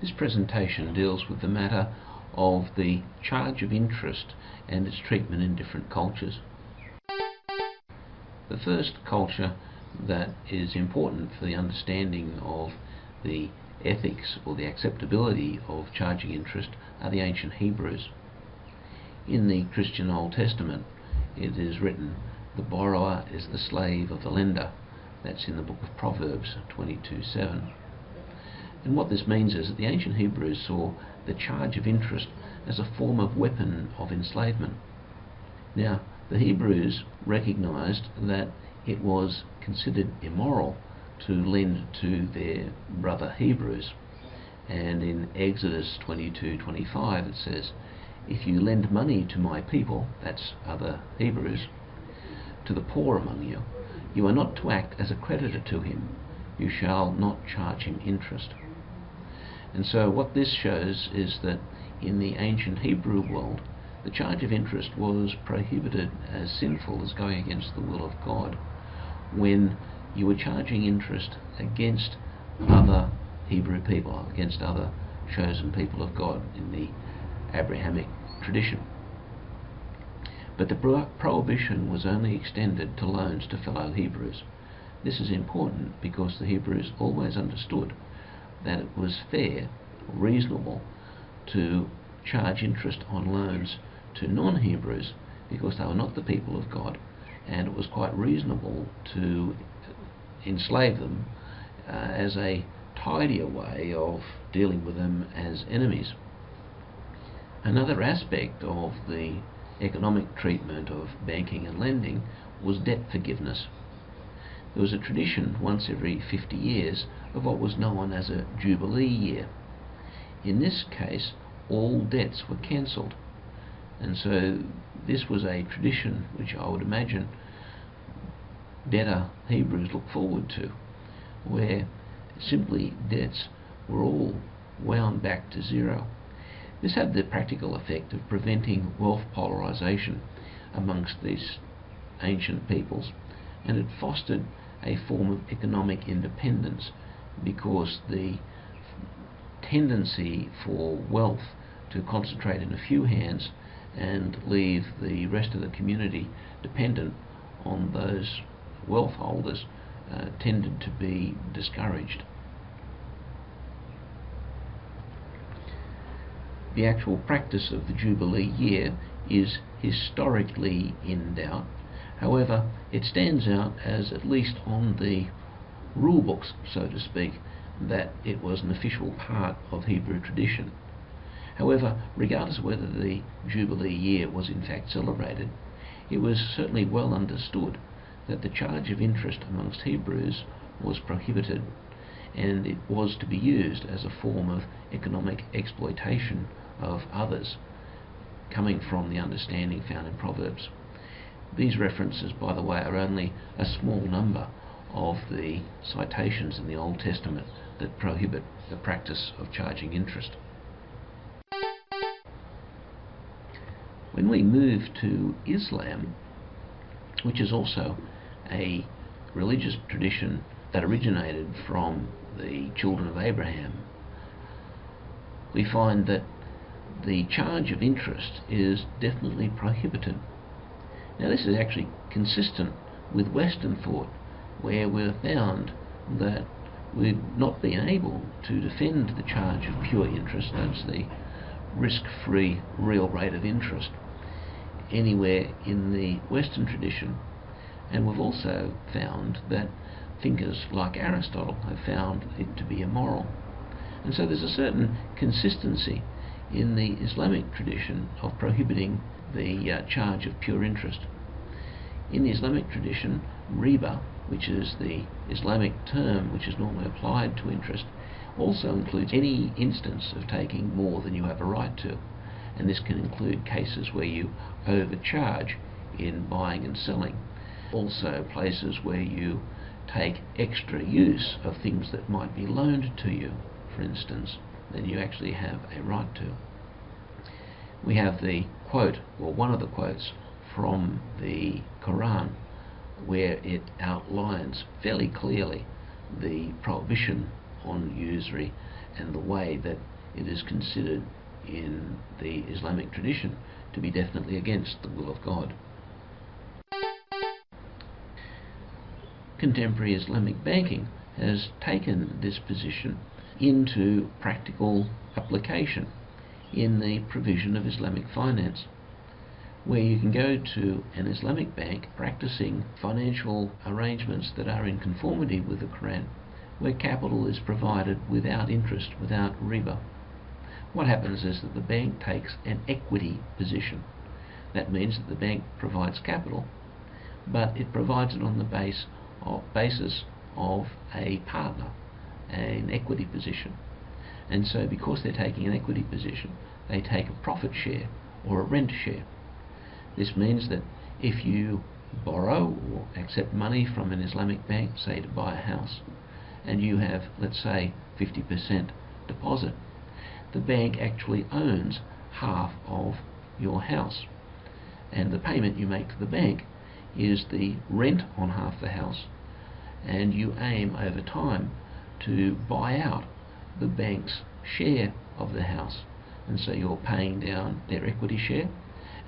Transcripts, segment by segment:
This presentation deals with the matter of the charge of interest and its treatment in different cultures. The first culture that is important for the understanding of the ethics or the acceptability of charging interest are the ancient Hebrews. In the Christian Old Testament it is written, "The borrower is the slave of the lender." That's in the book of Proverbs 22:7. And what this means is that the ancient Hebrews saw the charge of interest as a form of weapon of enslavement. Now, the Hebrews recognized that it was considered immoral to lend to their brother Hebrews. And in Exodus 22:25 it says, "If you lend money to my people," that's other Hebrews, "to the poor among you, you are not to act as a creditor to him. You shall not charge him interest." And so what this shows is that in the ancient Hebrew world, the charge of interest was prohibited as sinful as going against the will of God when you were charging interest against other Hebrew people, against other chosen people of God in the Abrahamic tradition. But the prohibition was only extended to loans to fellow Hebrews. This is important because the Hebrews always understood that it was fair, reasonable, to charge interest on loans to non-Hebrews because they were not the people of God, and it was quite reasonable to enslave them as a tidier way of dealing with them as enemies. Another aspect of the economic treatment of banking and lending was debt forgiveness. There was a tradition once every 50 years of what was known as a Jubilee year. In this case, all debts were cancelled, and so this was a tradition which I would imagine debtor Hebrews look forward to, where simply debts were all wound back to zero. This had the practical effect of preventing wealth polarization amongst these ancient peoples, and it fostered a form of economic independence because the tendency for wealth to concentrate in a few hands and leave the rest of the community dependent on those wealth holders tended to be discouraged. The actual practice of the Jubilee year is historically in doubt. However, it stands out as, at least on the rule books, so to speak, that it was an official part of Hebrew tradition. However, regardless of whether the Jubilee year was in fact celebrated, it was certainly well understood that the charge of interest amongst Hebrews was prohibited, and it was to be used as a form of economic exploitation of others, coming from the understanding found in Proverbs. These references, by the way, are only a small number of the citations in the Old Testament that prohibit the practice of charging interest. When we move to Islam, which is also a religious tradition that originated from the children of Abraham, we find that the charge of interest is definitely prohibited. Now, this is actually consistent with Western thought, where we've found that we've not been able to defend the charge of pure interest, that's the risk-free real rate of interest, anywhere in the Western tradition. And we've also found that thinkers like Aristotle have found it to be immoral. And so there's a certain consistency in the Islamic tradition of prohibiting the charge of pure interest. In the Islamic tradition, riba, which is the Islamic term which is normally applied to interest, also includes any instance of taking more than you have a right to, and this can include cases where you overcharge in buying and selling, also places where you take extra use of things that might be loaned to you, for instance, than you actually have a right to. We have the quote, or one of the quotes, from the Quran, where it outlines fairly clearly the prohibition on usury and the way that it is considered in the Islamic tradition to be definitely against the will of God. Contemporary Islamic banking has taken this position into practical application in the provision of Islamic finance, where you can go to an Islamic bank practicing financial arrangements that are in conformity with the Quran, where capital is provided without interest, without riba. What happens is that the bank takes an equity position. That means that the bank provides capital, but it provides it on the basis of a partner, an equity position. And so because they're taking an equity position, they take a profit share or a rent share. This means that if you borrow or accept money from an Islamic bank, say to buy a house, and you have, let's say, 50% deposit, the bank actually owns half of your house, and the payment you make to the bank is the rent on half the house, and you aim over time to buy out the bank's share of the house, and so you're paying down their equity share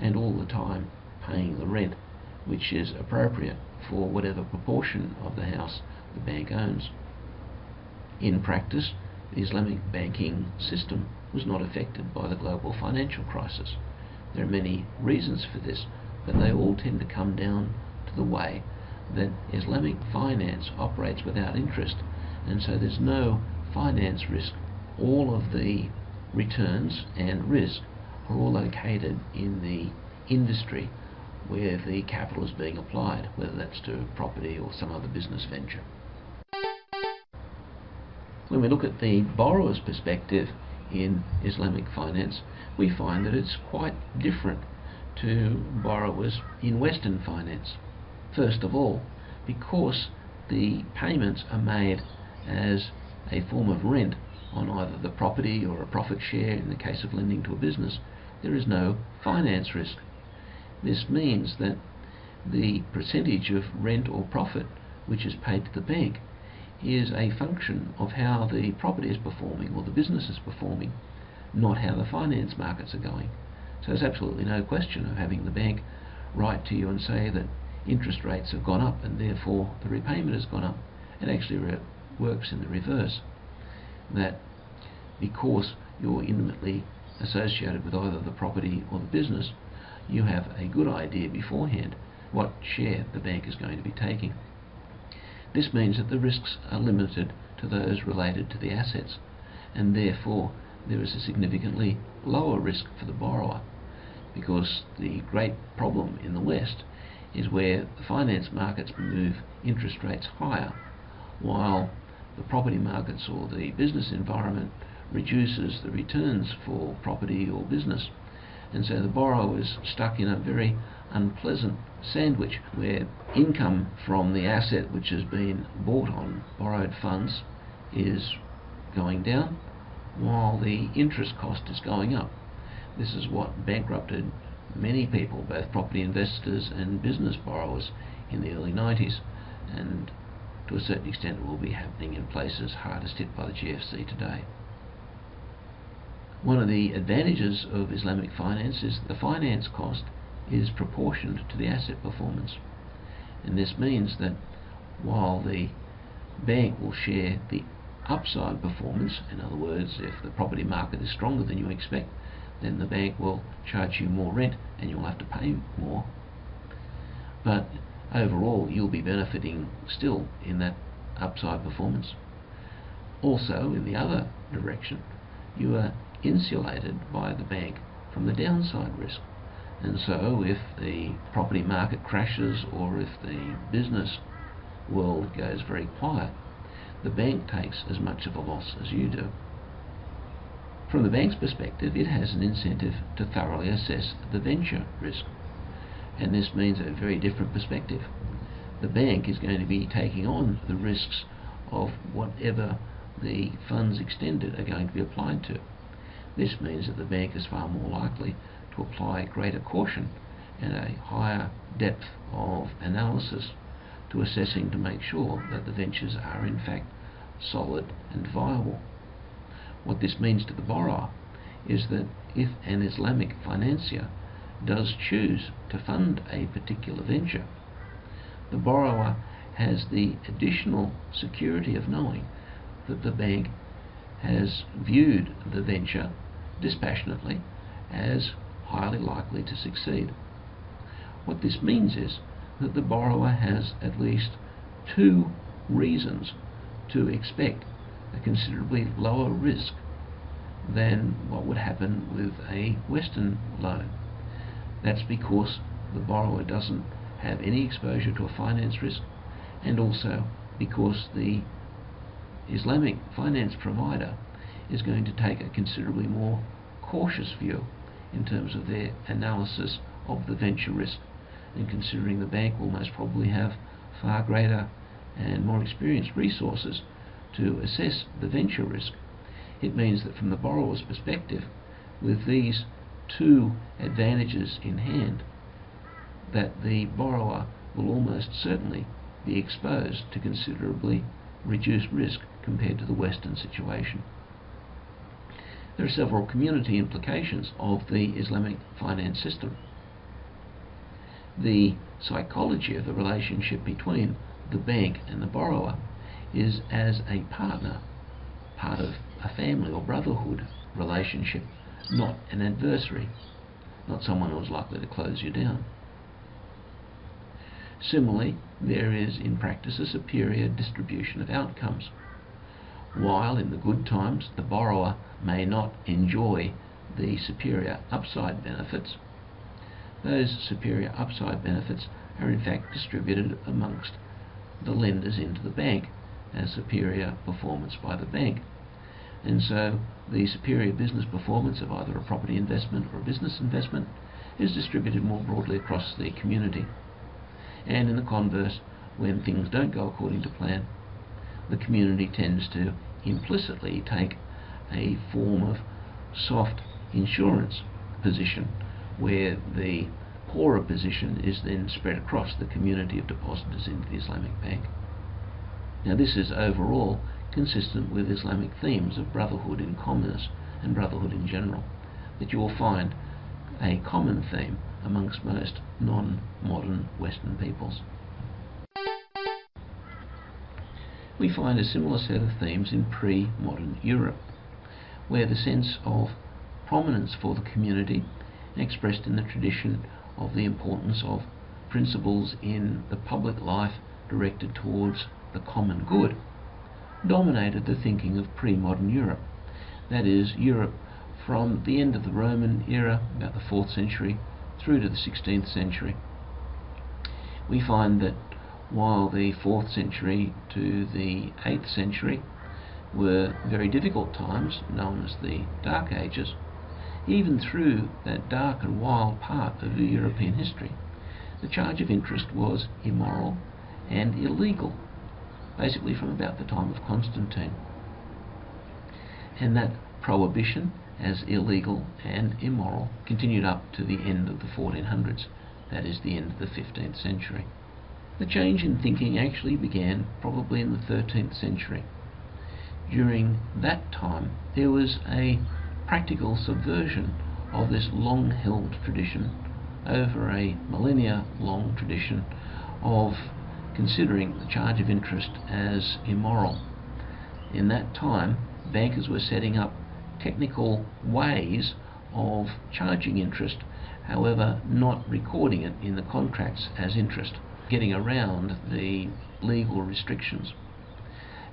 and all the time paying the rent, which is appropriate for whatever proportion of the house the bank owns. In practice, the Islamic banking system was not affected by the global financial crisis. There are many reasons for this, but they all tend to come down to the way that Islamic finance operates without interest, and so there's no finance risk. All of the returns and risk are all located in the industry where the capital is being applied, whether that's to property or some other business venture. When we look at the borrower's perspective in Islamic finance, we find that it's quite different to borrowers in Western finance. First of all, because the payments are made as a form of rent on either the property or a profit share in the case of lending to a business, there is no finance risk. This means that the percentage of rent or profit which is paid to the bank is a function of how the property is performing or the business is performing, not how the finance markets are going. So there's absolutely no question of having the bank write to you and say that interest rates have gone up and therefore the repayment has gone up. It actually works in the reverse, that because you're intimately associated with either the property or the business, you have a good idea beforehand what share the bank is going to be taking. This means that the risks are limited to those related to the assets, and therefore there is a significantly lower risk for the borrower, because the great problem in the West is where the finance markets move interest rates higher, while the property markets or the business environment reduces the returns for property or business. And so the borrower is stuck in a very unpleasant sandwich where income from the asset which has been bought on borrowed funds is going down while the interest cost is going up. This is what bankrupted many people, both property investors and business borrowers, in the early 90s, and to a certain extent it will be happening in places hardest hit by the GFC today. One of the advantages of Islamic finance is that the finance cost is proportioned to the asset performance, and this means that while the bank will share the upside performance, in other words, if the property market is stronger than you expect, then the bank will charge you more rent and you'll have to pay more, but overall you'll be benefiting still in that upside performance. Also, in the other direction, you are insulated by the bank from the downside risk, and so if the property market crashes or if the business world goes very quiet, the bank takes as much of a loss as you do. From the bank's perspective, it has an incentive to thoroughly assess the venture risk, and this means a very different perspective. The bank is going to be taking on the risks of whatever the funds extended are going to be applied to. This means that the bank is far more likely to apply greater caution and a higher depth of analysis to assessing to make sure that the ventures are in fact solid and viable. What this means to the borrower is that if an Islamic financier does choose to fund a particular venture, the borrower has the additional security of knowing that the bank has viewed the venture dispassionately as highly likely to succeed. What this means is that the borrower has at least two reasons to expect a considerably lower risk than what would happen with a Western loan. That's because the borrower doesn't have any exposure to a finance risk, and also because the Islamic finance provider is going to take a considerably more cautious view in terms of their analysis of the venture risk, and considering the bank will most probably have far greater and more experienced resources to assess the venture risk. It means that from the borrower's perspective, with these two advantages in hand, that the borrower will almost certainly be exposed to considerably reduced risk compared to the Western situation. There are several community implications of the Islamic finance system. The psychology of the relationship between the bank and the borrower is as a partner, part of a family or brotherhood relationship, not an adversary, not someone who is likely to close you down. Similarly, there is in practice a superior distribution of outcomes. While in the good times the borrower may not enjoy the superior upside benefits, those superior upside benefits are in fact distributed amongst the lenders into the bank as superior performance by the bank. And so the superior business performance of either a property investment or a business investment is distributed more broadly across the community. And in the converse, when things don't go according to plan, the community tends to implicitly take a form of soft insurance position, where the poorer position is then spread across the community of depositors into the Islamic bank. Now, this is overall consistent with Islamic themes of brotherhood in commerce and brotherhood in general, that you will find a common theme amongst most non-modern Western peoples. We find a similar set of themes in pre-modern Europe, where the sense of prominence for the community, expressed in the tradition of the importance of principles in the public life directed towards the common good, dominated the thinking of pre-modern Europe. That is, Europe from the end of the Roman era, about the 4th century, through to the 16th century. We find that while the 4th century to the 8th century were very difficult times, known as the Dark Ages, even through that dark and wild part of European history, the charge of interest was immoral and illegal, basically from about the time of Constantine. And that prohibition as illegal and immoral continued up to the end of the 1400s, that is, the end of the 15th century. The change in thinking actually began probably in the 13th century. During that time, there was a practical subversion of this long-held tradition over a millennia-long tradition of considering the charge of interest as immoral. In that time, bankers were setting up technical ways of charging interest, however not recording it in the contracts as interest, getting around the legal restrictions.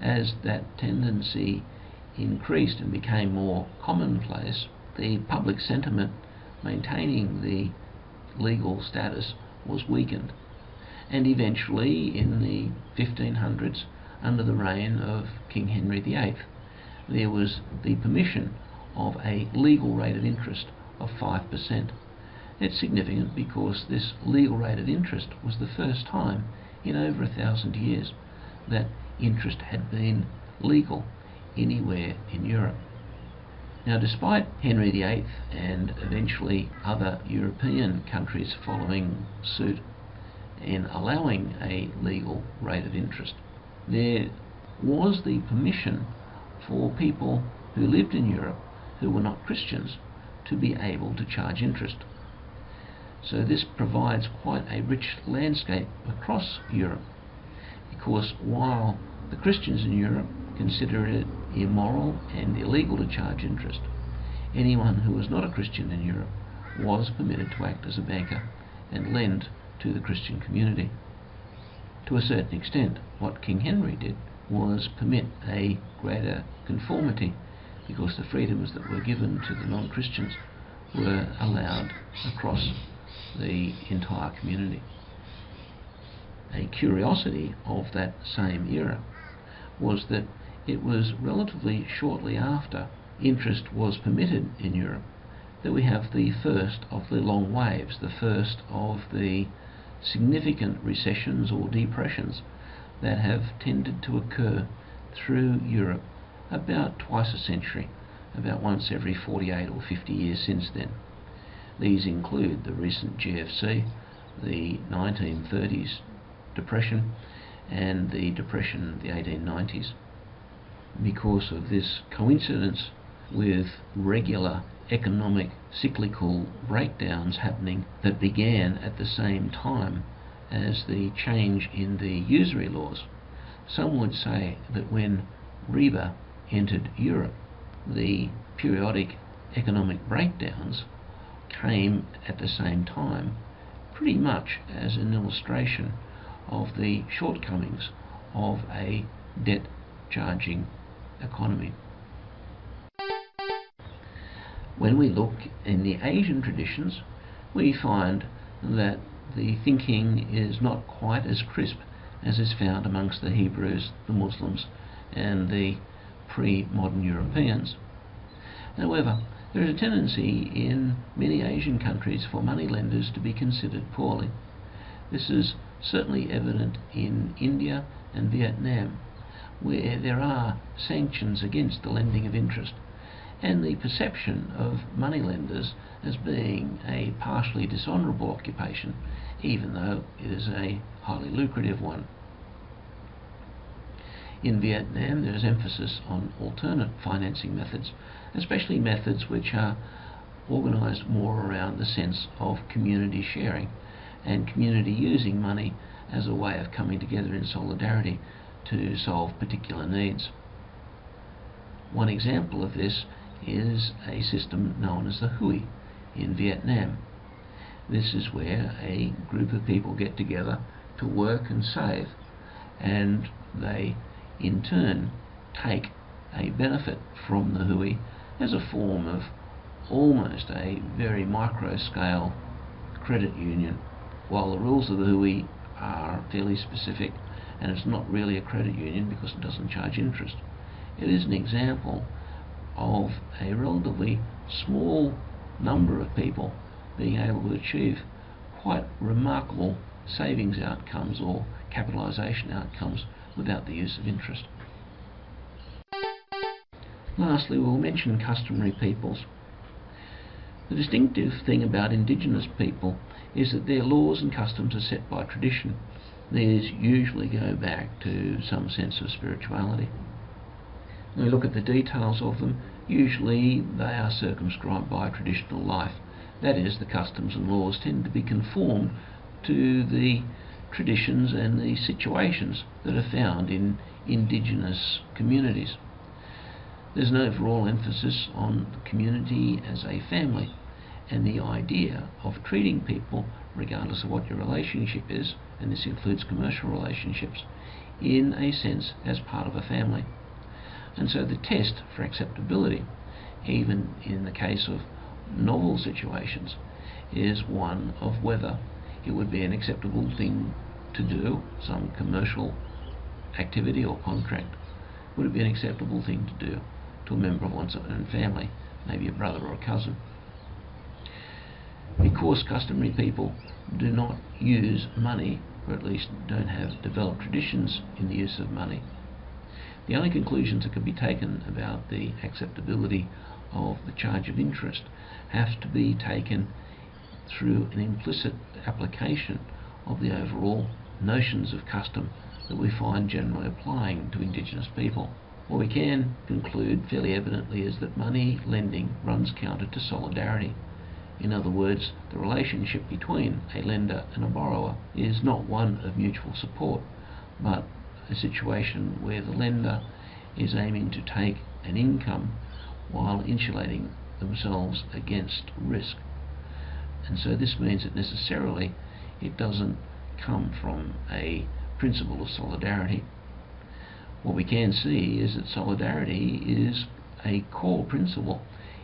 As that tendency increased and became more commonplace, the public sentiment maintaining the legal status was weakened, and eventually in the 1500s, under the reign of King Henry VIII, there was the permission of a legal rate of interest of 5%. It's significant because this legal rate of interest was the first time in over 1,000 years that interest had been legal anywhere in Europe. Now, despite Henry VIII and eventually other European countries following suit in allowing a legal rate of interest, there was the permission for people who lived in Europe who were not Christians to be able to charge interest. So this provides quite a rich landscape across Europe, because while the Christians in Europe considered it immoral and illegal to charge interest, anyone who was not a Christian in Europe was permitted to act as a banker and lend to the Christian community. To a certain extent, what King Henry did was permit a greater conformity, because the freedoms that were given to the non-Christians were allowed across the entire community. A curiosity of that same era was that it was relatively shortly after interest was permitted in Europe that we have the first of the long waves, the first of the significant recessions or depressions that have tended to occur through Europe about twice a century, about once every 48 or 50 years since then. These include the recent GFC, the 1930s depression, and the depression of the 1890s. Because of this coincidence with regular economic cyclical breakdowns happening that began at the same time as the change in the usury laws, some would say that when riba entered Europe, the periodic economic breakdowns came at the same time, pretty much as an illustration of the shortcomings of a debt-charging economy. When we look in the Asian traditions, we find that the thinking is not quite as crisp as is found amongst the Hebrews, the Muslims, and the pre-modern Europeans. However, there is a tendency in many Asian countries for moneylenders to be considered poorly. This is certainly evident in India and Vietnam, where there are sanctions against the lending of interest, and the perception of moneylenders as being a partially dishonourable occupation, even though it is a highly lucrative one. In Vietnam, there is emphasis on alternate financing methods, especially methods which are organised more around the sense of community sharing and community using money as a way of coming together in solidarity to solve particular needs. One example of this is a system known as the Hui in Vietnam. This is where a group of people get together to work and save, and they in turn take a benefit from the Hui as a form of almost a very micro-scale credit union. While the rules of the Hui are fairly specific, and it's not really a credit union because it doesn't charge interest, it is an example of a relatively small number of people being able to achieve quite remarkable savings outcomes or capitalisation outcomes without the use of interest. Lastly, we'll mention customary peoples. The distinctive thing about indigenous people is that their laws and customs are set by tradition. These usually go back to some sense of spirituality. When we look at the details of them, usually they are circumscribed by traditional life. That is, the customs and laws tend to be conformed to the traditions and the situations that are found in indigenous communities. There's an overall emphasis on the community as a family, and the idea of treating people, regardless of what your relationship is, and this includes commercial relationships, in a sense as part of a family. And so the test for acceptability, even in the case of novel situations, is one of whether it would be an acceptable thing to do, some commercial activity or contract. Would it be an acceptable thing to do to a member of one's own family, maybe a brother or a cousin? Because customary people do not use money, or at least don't have developed traditions in the use of money, the only conclusions that can be taken about the acceptability of the charge of interest have to be taken through an implicit application of the overall notions of custom that we find generally applying to indigenous people. What we can conclude fairly evidently is that money lending runs counter to solidarity. In other words, the relationship between a lender and a borrower is not one of mutual support, but a situation where the lender is aiming to take an income while insulating themselves against risk. And so this means that necessarily it doesn't come from a principle of solidarity. What we can see is that solidarity is a core principle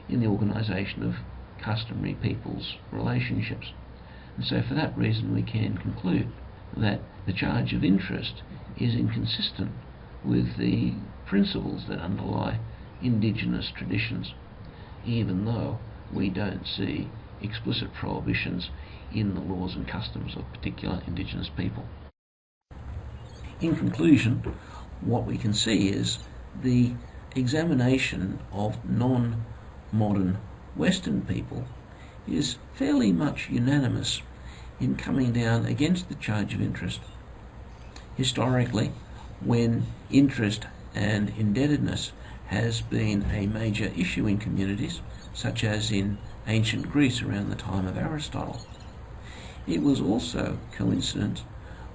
in the organisation of customary people's relationships. And so for that reason we can conclude that the charge of interest is inconsistent with the principles that underlie indigenous traditions, even though we don't see explicit prohibitions in the laws and customs of particular indigenous people. In conclusion, what we can see is the examination of non-modern Western people is fairly much unanimous in coming down against the charge of interest. Historically, when interest and indebtedness has been a major issue in communities, such as in ancient Greece around the time of Aristotle, it was also coincident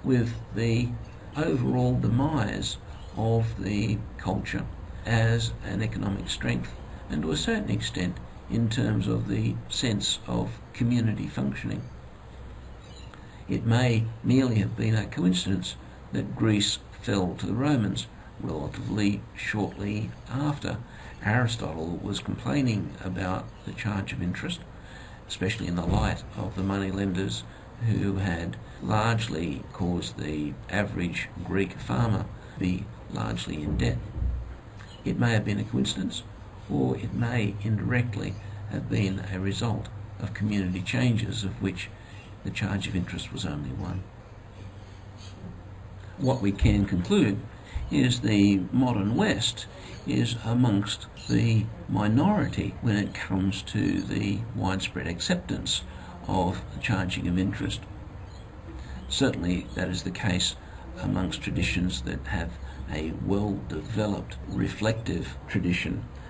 with the overall demise of the culture as an economic strength, and to a certain extent in terms of the sense of community functioning. It may merely have been a coincidence that Greece fell to the Romans relatively shortly after Aristotle was complaining about the charge of interest, especially in the light of the moneylenders who had largely caused the average Greek farmer to be largely in debt. It may have been a coincidence, or it may indirectly have been a result of community changes of which the charge of interest was only one. What we can conclude is the modern West is amongst the minority when it comes to the widespread acceptance of the charging of interest. Certainly that is the case amongst traditions that have a well-developed reflective tradition